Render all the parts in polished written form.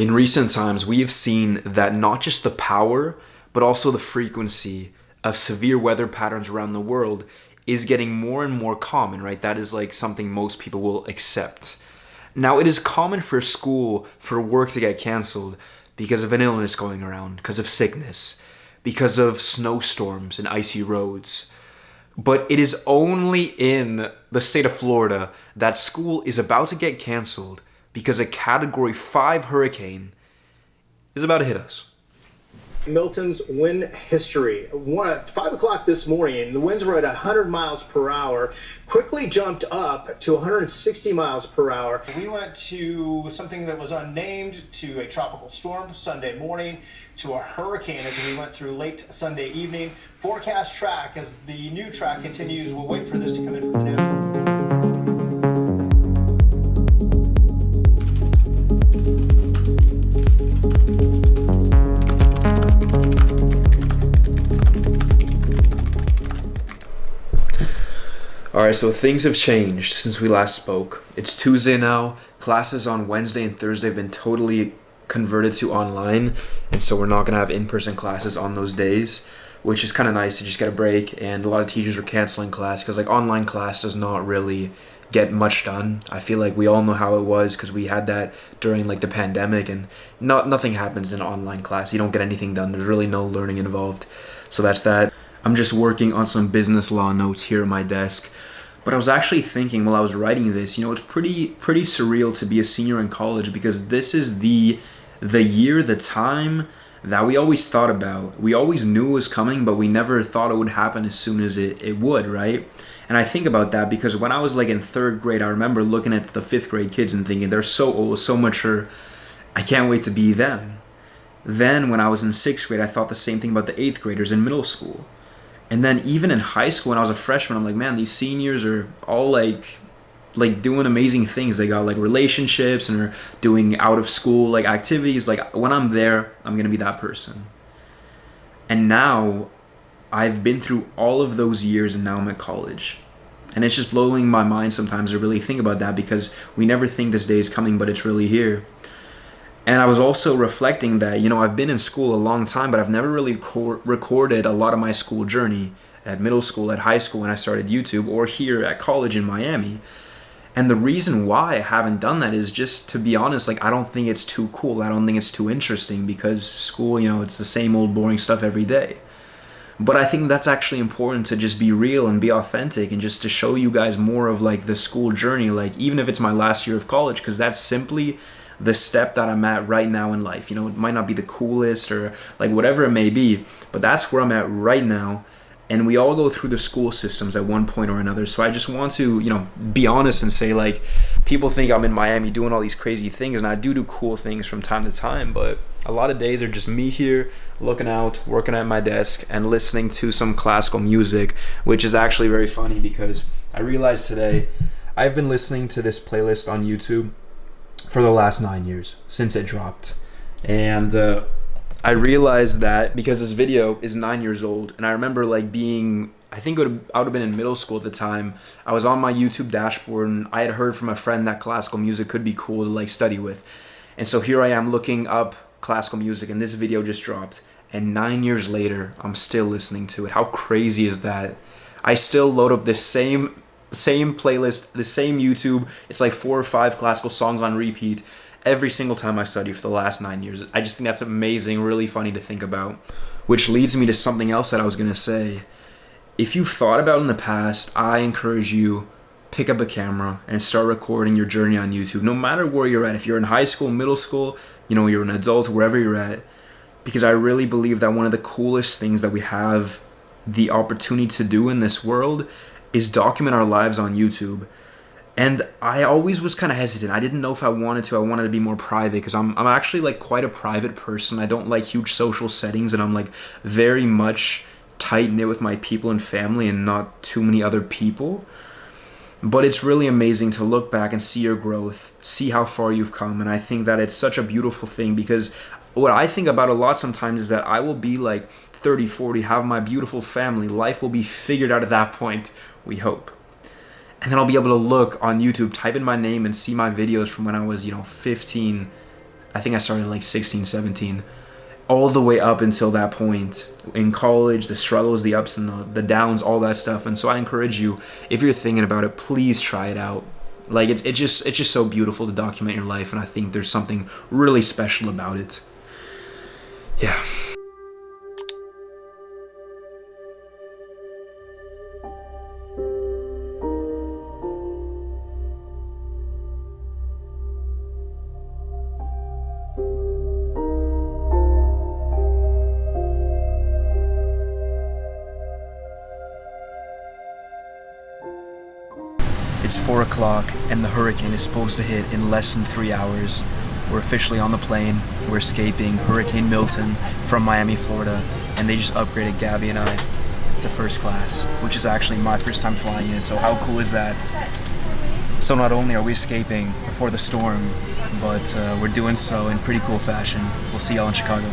In recent times, we have seen that not just the power, but also the frequency of severe weather patterns around the world is getting more and more common, right? That is like something most people will accept. Now, it is common for school, for work to get canceled because of an illness going around, because of sickness, because of snowstorms and icy roads. But it is only in the state of Florida that school is about to get canceled because a Category 5 hurricane is about to hit us. Milton's wind history. At 5 o'clock this morning, the winds were at 100 miles per hour, quickly jumped up to 160 miles per hour. We went to something that was unnamed, to a tropical storm Sunday morning, to a hurricane as we went through late Sunday evening. Forecast track as the new track continues. We'll wait for this to come in from the natural. Alright, so things have changed since we last spoke. It's Tuesday now. Classes on Wednesday and Thursday have been totally converted to online, and so we're not going to have in-person classes on those days, which is kind of nice to just get a break. And a lot of teachers are canceling class because like online class does not really get much done. I feel like we all know how it was because we had that during like the pandemic, and nothing happens in online class. You don't get anything done. There's really no learning involved. So that's that. I'm just working on some business law notes here at my desk. But I was actually thinking while I was writing this, it's pretty surreal to be a senior in college because this is the year, the time that we always thought about. We always knew it was coming, but we never thought it would happen as soon as it would, right? And I think about that because when I was like in third grade, I remember looking at the fifth grade kids and thinking, they're so old, so mature. I can't wait to be them. Then when I was in sixth grade, I thought the same thing about the eighth graders in middle school. And then even in high school, when I was a freshman, I'm like, man, these seniors are all like doing amazing things. They got like relationships and are doing out of school like activities. Like when I'm there, I'm gonna be that person. And now I've been through all of those years, and now I'm at college. And it's just blowing my mind sometimes to really think about that because we never think this day is coming, but it's really here. And I was also reflecting that, I've been in school a long time, but I've never really recorded a lot of my school journey at middle school, at high school when I started YouTube, or here at college in Miami. And the reason why I haven't done that is just, to be honest, I don't think it's too cool. I don't think it's too interesting because school, it's the same old boring stuff every day. But I think that's actually important to just be real and be authentic and just to show you guys more of the school journey, even if it's my last year of college, because that's simply the step that I'm at right now in life. It might not be the coolest or whatever it may be, but that's where I'm at right now. And we all go through the school systems at one point or another. So I just want to, be honest and say people think I'm in Miami doing all these crazy things, and I do cool things from time to time, but a lot of days are just me here looking out, working at my desk, and listening to some classical music, which is actually very funny because I realized today I've been listening to this playlist on YouTube for the last 9 years since it dropped. And I realized that because this video is 9 years old, and I remember being, I think I would have been in middle school at the time. I was on my YouTube dashboard and I had heard from a friend that classical music could be cool to study with. And so here I am looking up classical music, and this video just dropped. And 9 years later, I'm still listening to it. How crazy is that? I still load up this same playlist, the same YouTube. It's 4 or 5 classical songs on repeat every single time I study for the last 9 years. I just think that's amazing, really funny to think about. Which leads me to something else that I was gonna say. If you've thought about it in the past, I encourage you, pick up a camera and start recording your journey on YouTube, no matter where you're at. If you're in high school, middle school, you're an adult, wherever you're at. Because I really believe that one of the coolest things that we have the opportunity to do in this world is document our lives on YouTube. And I always was kind of hesitant. I didn't know if I wanted to. I wanted to be more private because I'm actually quite a private person. I don't like huge social settings, and I'm very much tight-knit with my people and family and not too many other people. But it's really amazing to look back and see your growth, see how far you've come. And I think that it's such a beautiful thing because what I think about a lot sometimes is that I will be 30, 40, have my beautiful family. Life will be figured out at that point, we hope. And then I'll be able to look on YouTube, type in my name, and see my videos from when I was, 15, I think I started like 16, 17. All the way up until that point in college, the struggles, the ups and the downs, all that stuff. And so I encourage you, if you're thinking about it, please try it out. Like it's just so beautiful to document your life, and I think there's something really special about it. Yeah. It's 4 o'clock and the hurricane is supposed to hit in less than 3 hours. We're officially on the plane. We're escaping Hurricane Milton from Miami, Florida, and they just upgraded Gabby and I to first class, which is actually my first time flying it, so how cool is that? So not only are we escaping before the storm, but we're doing so in pretty cool fashion. We'll see y'all in Chicago.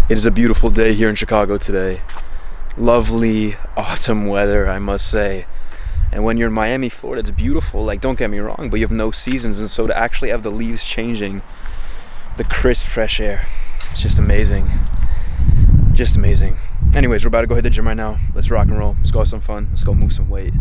It is a beautiful day here in Chicago today. Lovely autumn weather, I must say. And when you're in Miami, Florida, it's beautiful. Like, don't get me wrong, but you have no seasons. And so to actually have the leaves changing, the crisp, fresh air, it's just amazing. Just amazing. Anyways, we're about to go hit the gym right now. Let's rock and roll. Let's go have some fun. Let's go move some weight.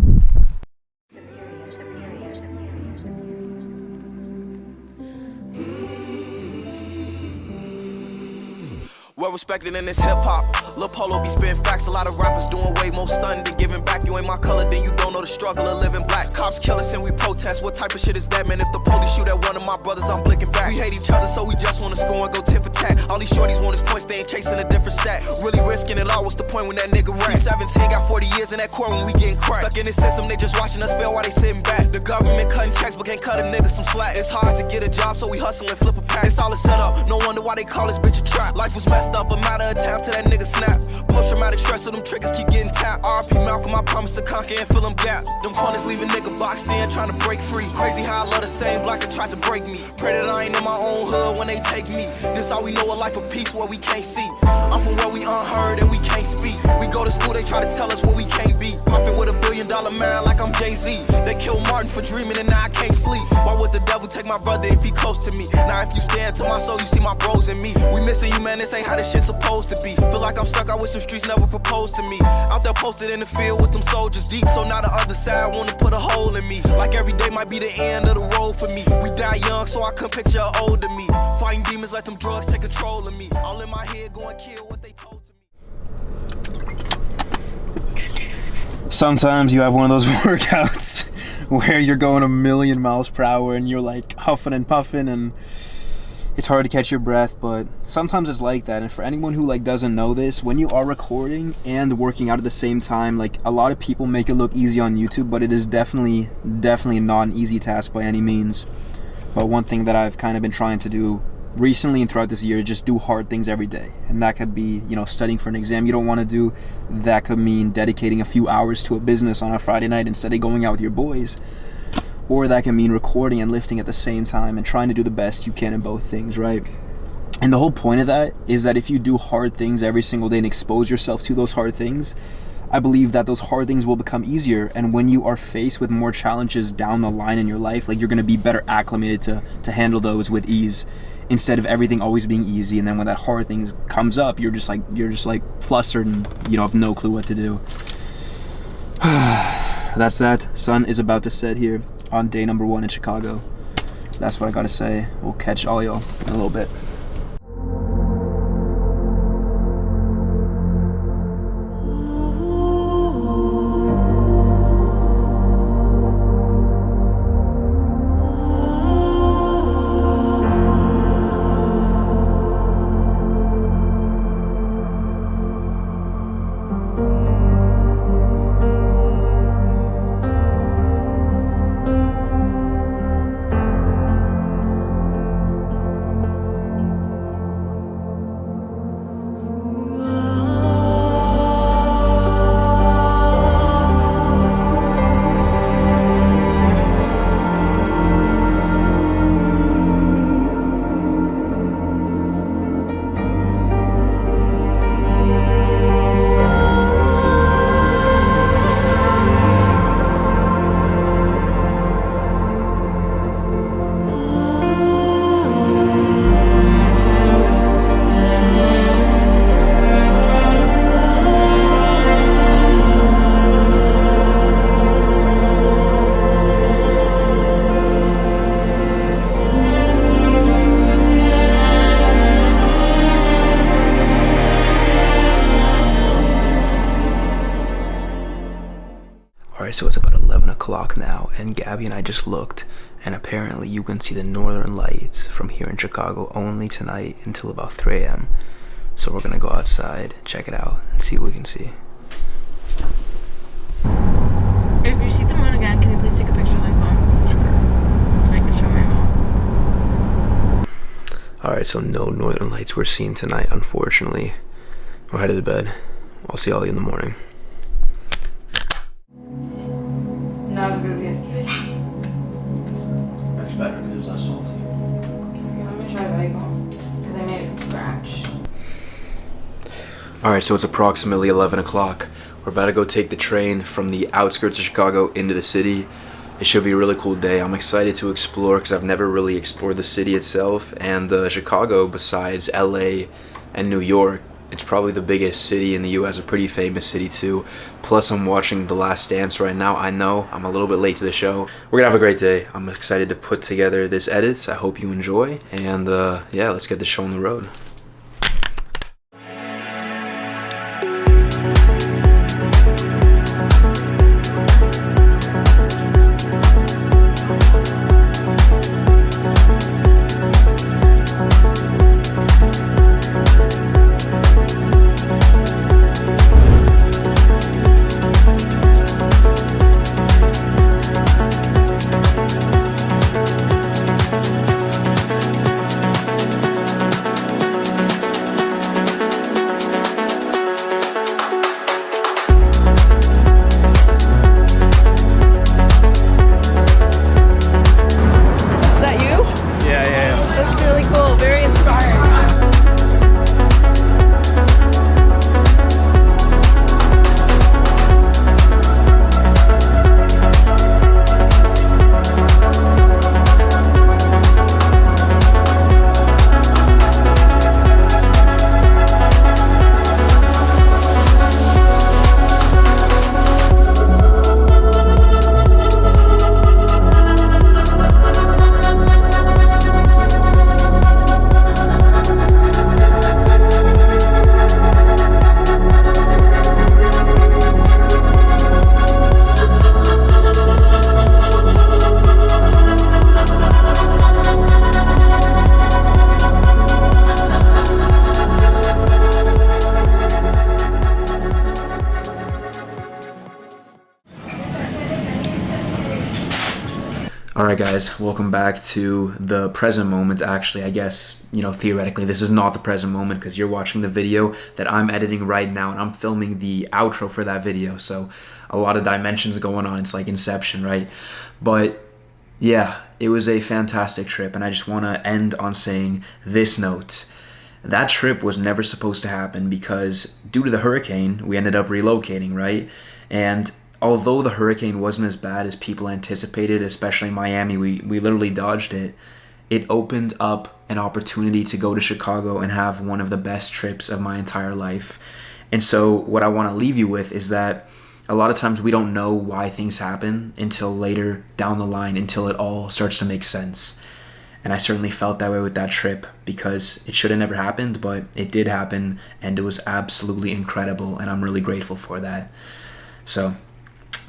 Well respected in this hip-hop. Lil Polo be spitting facts. A lot of rappers doing way more stunning than giving back. You ain't my color, then you don't know the struggle of living black. Cops kill us and we protest. What type of shit is that, man? If the police shoot at one of my brothers, I'm blinking back. We hate each other, so we just wanna score and go tit for tat. All these shorties want is points, they ain't chasing a different stat. Really risking it all, what's the point when that nigga rap? 17 got 40 years in that court when we getting cracked. Stuck in this system, they just watching us fail while they sitting back. The government cutting checks, but can't cut a nigga some slack. It's hard to get a job, so we hustle and flip a pack. It's all a setup, no wonder why they call this bitch a trap. Life was messed up, a matter of time till that nigga snap. Post-traumatic stress, so them triggers keep getting tapped. RP Malcolm, I promise to conquer and fill them gaps. Them corners leave a nigga boxed in, trying to break free. Crazy how I love the same block that tried to break me. Pray that I ain't in my own hood when they take me. This all we know, a life of peace where we can't see. I'm from where we unheard and we can't speak. We go to school, they try to tell us what we can't be. Puffin' with $1 billion man like I'm Jay-Z. They killed Martin for dreaming and now I can't sleep. Why would the devil take my brother if he close to me? Now if you stand to my soul, you see my bros in me. We missing you, man, this ain't how this shit supposed to be. Feel like I'm stuck, I wish some streets never proposed to me. Out there posted in the field with them soldiers deep, so now the other side wanna put a hole in me. Like every day might be the end of the road for me. We die young, so I couldn't picture an older me. Fighting demons, let them drugs take control of me. All in my head, going kill what they told to me. Sometimes you have one of those workouts where you're going 1,000,000 miles per hour and you're like huffing and puffing and it's hard to catch your breath, but sometimes it's like that. And for anyone who like doesn't know this, when you are recording and working out at the same time, like a lot of people make it look easy on YouTube, but it is definitely not an easy task by any means. But one thing that I've kind of been trying to do recently and throughout this year is just do hard things every day. And that could be, studying for an exam you don't want to do. That could mean dedicating a few hours to a business on a Friday night instead of going out with your boys. Or that can mean recording and lifting at the same time and trying to do the best you can in both things, right? And the whole point of that is that if you do hard things every single day and expose yourself to those hard things, I believe that those hard things will become easier, and when you are faced with more challenges down the line in your life, like, you're going to be better acclimated to handle those with ease, instead of everything always being easy, and then when that hard thing comes up, you're just like flustered and you have no clue what to do. That's that. Sun is about to set here on day number 1 in Chicago. That's what I gotta say. We'll catch all y'all in a little bit. Alright, so it's about 11 o'clock now, and Gabby and I just looked, and apparently you can see the northern lights from here in Chicago only tonight until about 3 a.m. So we're gonna go outside, check it out, and see what we can see. If you see the moon again, can you please take a picture of my phone? Sure. So I can show my mom. Alright, so no northern lights we're seeing tonight, unfortunately. We're headed to bed. I'll see all of you in the morning. Not as good as yesterday. Much better because it was less salty. Okay, let me try bagel. Because I made it from scratch. Alright, so it's approximately 11 o'clock. We're about to go take the train from the outskirts of Chicago into the city. It should be a really cool day. I'm excited to explore because I've never really explored the city itself. And Chicago, besides LA and New York, it's probably the biggest city in the US, a pretty famous city too. Plus, I'm watching The Last Dance right now. I know I'm a little bit late to the show. We're gonna have a great day. I'm excited to put together this edit. I hope you enjoy. And yeah, let's get the show on the road. Alright guys, welcome back to the present moment. Actually, I guess, theoretically this is not the present moment because you're watching the video that I'm editing right now and I'm filming the outro for that video. So a lot of dimensions going on. It's like Inception, right? But yeah, it was a fantastic trip and I just want to end on saying this note. That trip was never supposed to happen because due to the hurricane, we ended up relocating, right? And although the hurricane wasn't as bad as people anticipated, especially in Miami, we literally dodged it. It opened up an opportunity to go to Chicago and have one of the best trips of my entire life. And so what I want to leave you with is that a lot of times we don't know why things happen until later down the line, until it all starts to make sense. And I certainly felt that way with that trip because it should have never happened, but it did happen, and it was absolutely incredible, and I'm really grateful for that. So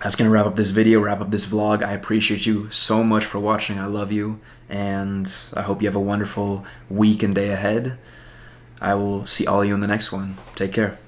that's going to wrap up this video, wrap up this vlog. I appreciate you so much for watching. I love you, and I hope you have a wonderful week and day ahead. I will see all of you in the next one. Take care.